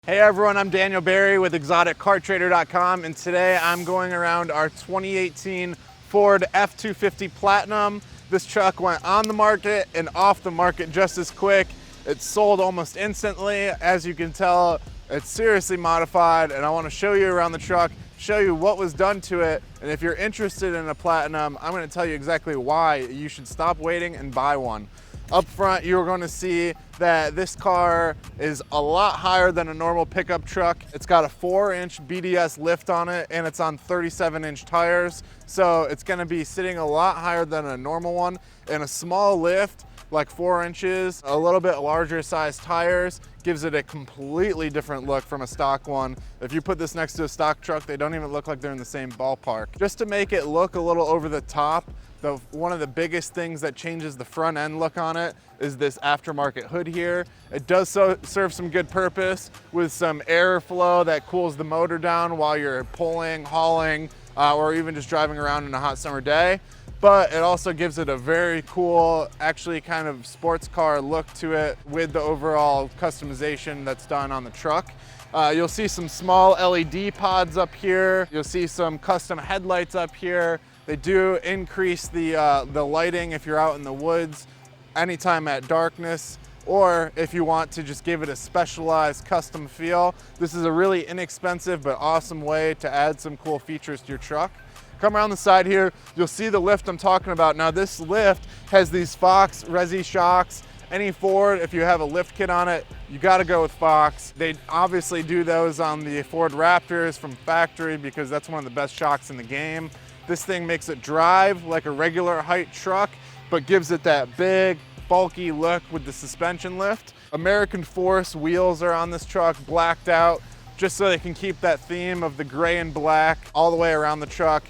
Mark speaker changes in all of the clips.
Speaker 1: Hey everyone, I'm Daniel Barry with ExoticCarTrader.com, and today I'm going around our 2018 Ford F-250 Platinum. This truck went on the market and off the market just as quick. It sold almost instantly. As you can tell, it's seriously modified, and I want to show you around the truck, show you what was done to it, and if you're interested in a Platinum, I'm going to tell you exactly why you should stop waiting and buy one. Up front, you're going to see that this car is a lot higher than a normal pickup truck. It's got a 4-inch BDS lift on it, and it's on 37-inch tires. So it's going to be sitting a lot higher than a normal one. And a small lift, like 4 inches, a little bit larger size tires, gives it a completely different look from a stock one. If you put this next to a stock truck, they don't even look like they're in the same ballpark. Just to make it look a little over the top, one of the biggest things that changes the front end look on it is this aftermarket hood here. It does serve some good purpose with some airflow that cools the motor down while you're pulling, hauling, or even just driving around in a hot summer day. But it also gives it a very cool, actually kind of sports car look to it with the overall customization that's done on the truck. You'll see some small LED pods up here. You'll see some custom headlights up here. They do increase the lighting if you're out in the woods anytime at darkness, or if you want to just give it a specialized custom feel. This is a really inexpensive but awesome way to add some cool features to your truck. Come around the side here, you'll see the lift I'm talking about. Now this lift has these Fox Resi shocks. Any Ford, if you have a lift kit on it, you gotta go with Fox. They obviously do those on the Ford Raptors from factory because that's one of the best shocks in the game. This thing makes it drive like a regular height truck, but gives it that big, bulky look with the suspension lift. American Force wheels are on this truck, blacked out, just so they can keep that theme of the gray and black all the way around the truck.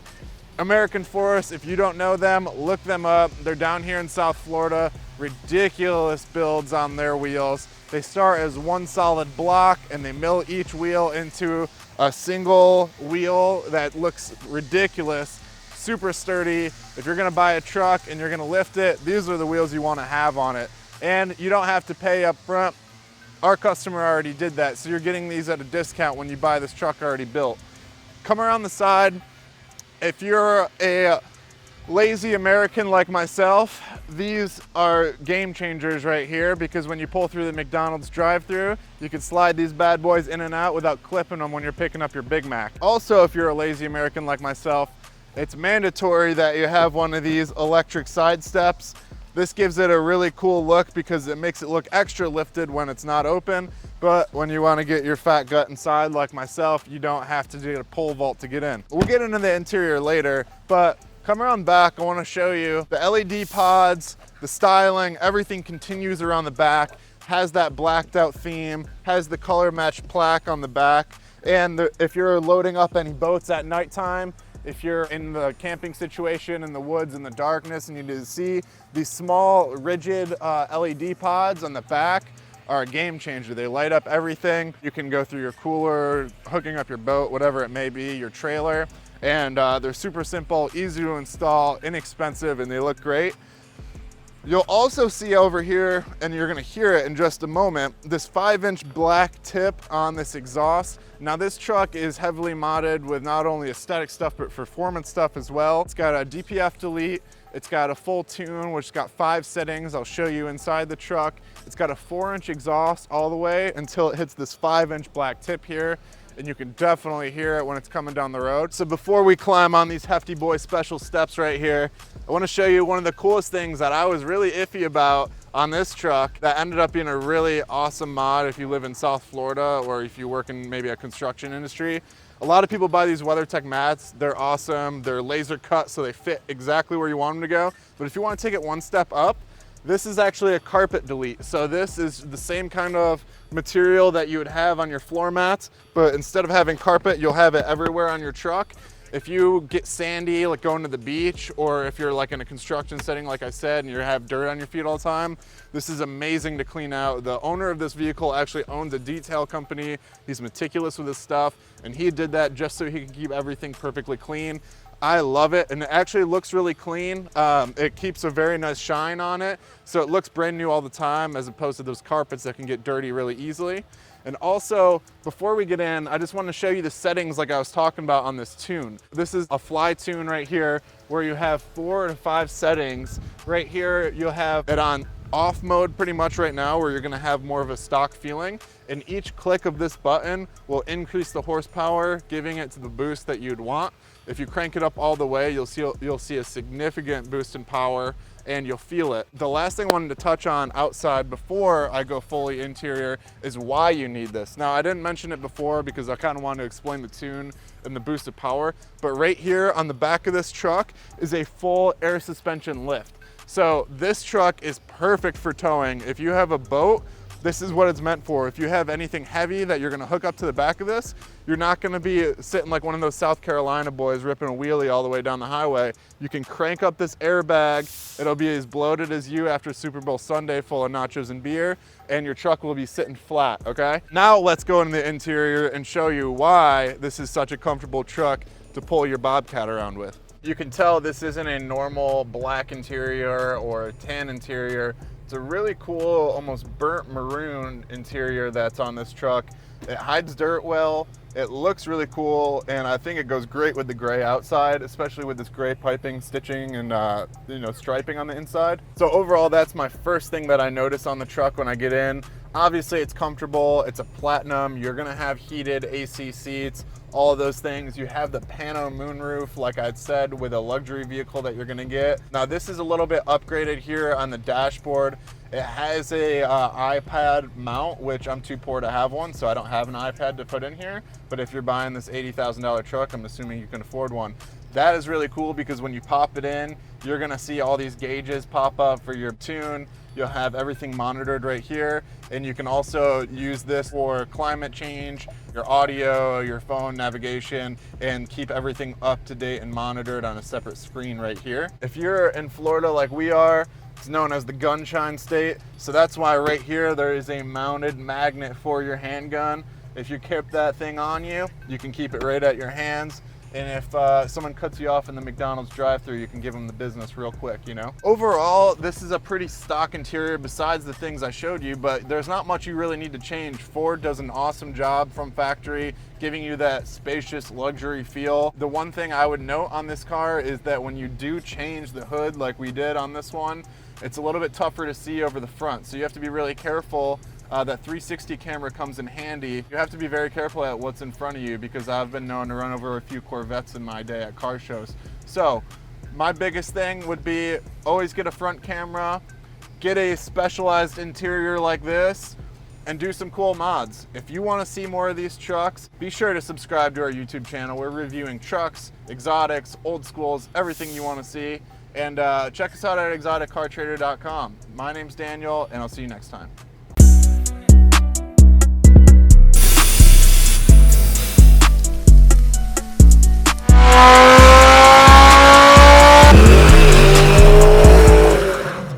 Speaker 1: American Force, if you don't know them, look them up. They're down here in South Florida. Ridiculous builds on their wheels. They start as one solid block and they mill each wheel into a single wheel that looks ridiculous, super sturdy. If you're gonna buy a truck and you're gonna lift it, these are the wheels you wanna have on it. And you don't have to pay up front. Our customer already did that, so you're getting these at a discount when you buy this truck already built. Come around the side. If you're a lazy American like myself, these are game changers right here, because when you pull through the McDonald's drive-thru, you can slide these bad boys in and out without clipping them when you're picking up your Big Mac. Also, if you're a lazy American like myself, it's mandatory that you have one of these electric side steps. This gives it a really cool look because it makes it look extra lifted when it's not open, but when you want to get your fat gut inside like myself, you don't have to do a pole vault to get in. We'll get into the interior later, but come around back, I want to show you the LED pods, the styling, everything continues around the back, has that blacked out theme, has the color matched plaque on the back, and if you're loading up any boats at nighttime, if you're in the camping situation in the woods in the darkness and you need to see, these small rigid LED pods on the back are a game changer. They light up everything. You can go through your cooler, hooking up your boat, whatever it may be, your trailer, and they're super simple, easy to install, inexpensive, and they look great. You'll also see over here, and you're gonna hear it in just a moment, this 5-inch black tip on this exhaust. Now this truck is heavily modded with not only aesthetic stuff, but performance stuff as well. It's got a DPF delete, it's got a full tune, which has got 5 settings. I'll show you inside the truck. It's got a 4-inch exhaust all the way until it hits this 5-inch black tip here. And you can definitely hear it when it's coming down the road. So before we climb on these hefty boy special steps right here, I want to show you one of the coolest things that I was really iffy about on this truck that ended up being a really awesome mod if you live in South Florida or if you work in maybe a construction industry. A lot of people buy these WeatherTech mats. They're awesome. They're laser cut so they fit exactly where you want them to go. But if you want to take it one step up, this is actually a carpet delete. So this is the same kind of material that you would have on your floor mats, but instead of having carpet, you'll have it everywhere on your truck. If you get sandy, like going to the beach, or if you're like in a construction setting, like I said, and you have dirt on your feet all the time, this is amazing to clean out. The owner of this vehicle actually owns a detail company. He's meticulous with his stuff, and he did that just so he can keep everything perfectly clean. I love it, and it actually looks really clean. It keeps a very nice shine on it, so it looks brand new all the time as opposed to those carpets that can get dirty really easily. And also, before we get in, I just want to show you the settings like I was talking about on this tune. This is a fly tune right here where you have 4 to 5 settings. Right here, you'll have it on off mode pretty much right now, where you're gonna have more of a stock feeling. And each click of this button will increase the horsepower, giving it to the boost that you'd want. If you crank it up all the way, you'll see a significant boost in power, and you'll feel it. The last thing I wanted to touch on outside before I go fully interior is why you need this. Now, I didn't mention it before because I kind of wanted to explain the tune and the boost of power, but right here on the back of this truck is a full air suspension lift. So this truck is perfect for towing. If you have a boat, this is what it's meant for. If you have anything heavy that you're gonna hook up to the back of this, you're not gonna be sitting like one of those South Carolina boys ripping a wheelie all the way down the highway. You can crank up this airbag. It'll be as bloated as you after Super Bowl Sunday full of nachos and beer, and your truck will be sitting flat, okay? Now let's go into the interior and show you why this is such a comfortable truck to pull your Bobcat around with. You can tell this isn't a normal black interior or a tan interior. It's a really cool, almost burnt maroon interior that's on this truck. It hides dirt well, it looks really cool, and I think it goes great with the gray outside, especially with this gray piping, stitching, and striping on the inside. So overall, that's my first thing that I notice on the truck when I get in. Obviously, it's comfortable, it's a Platinum, you're gonna have heated AC seats, all of those things. You have the pano moonroof, like I'd said, with a luxury vehicle that you're gonna get. Now this is a little bit upgraded here on the dashboard. It has a iPad mount, which I'm too poor to have one, so I don't have an iPad to put in here. But if you're buying this $80,000 truck, I'm assuming you can afford one. That is really cool because when you pop it in, you're gonna see all these gauges pop up for your tune. You'll have everything monitored right here, and you can also use this for climate change, your audio, your phone navigation, and keep everything up to date and monitored on a separate screen right here. If you're in Florida like we are, it's known as the gunshine state, so that's why right here there is a mounted magnet for your handgun. If you keep that thing on you, you can keep it right at your hands. And if someone cuts you off in the McDonald's drive-thru, you can give them the business real quick, you know? Overall, this is a pretty stock interior besides the things I showed you, but there's not much you really need to change. Ford does an awesome job from factory, giving you that spacious luxury feel. The one thing I would note on this car is that when you do change the hood like we did on this one, it's a little bit tougher to see over the front. So you have to be really careful. That 360 camera comes in handy. You have to be very careful at what's in front of you because I've been known to run over a few Corvettes in my day at car shows. So my biggest thing would be always get a front camera, get a specialized interior like this, and do some cool mods. If you want to see more of these trucks, be sure to subscribe to our YouTube channel. We're reviewing trucks, exotics, old schools, everything you want to see. And check us out at exoticcartrader.com. My name's Daniel, and I'll see you next time.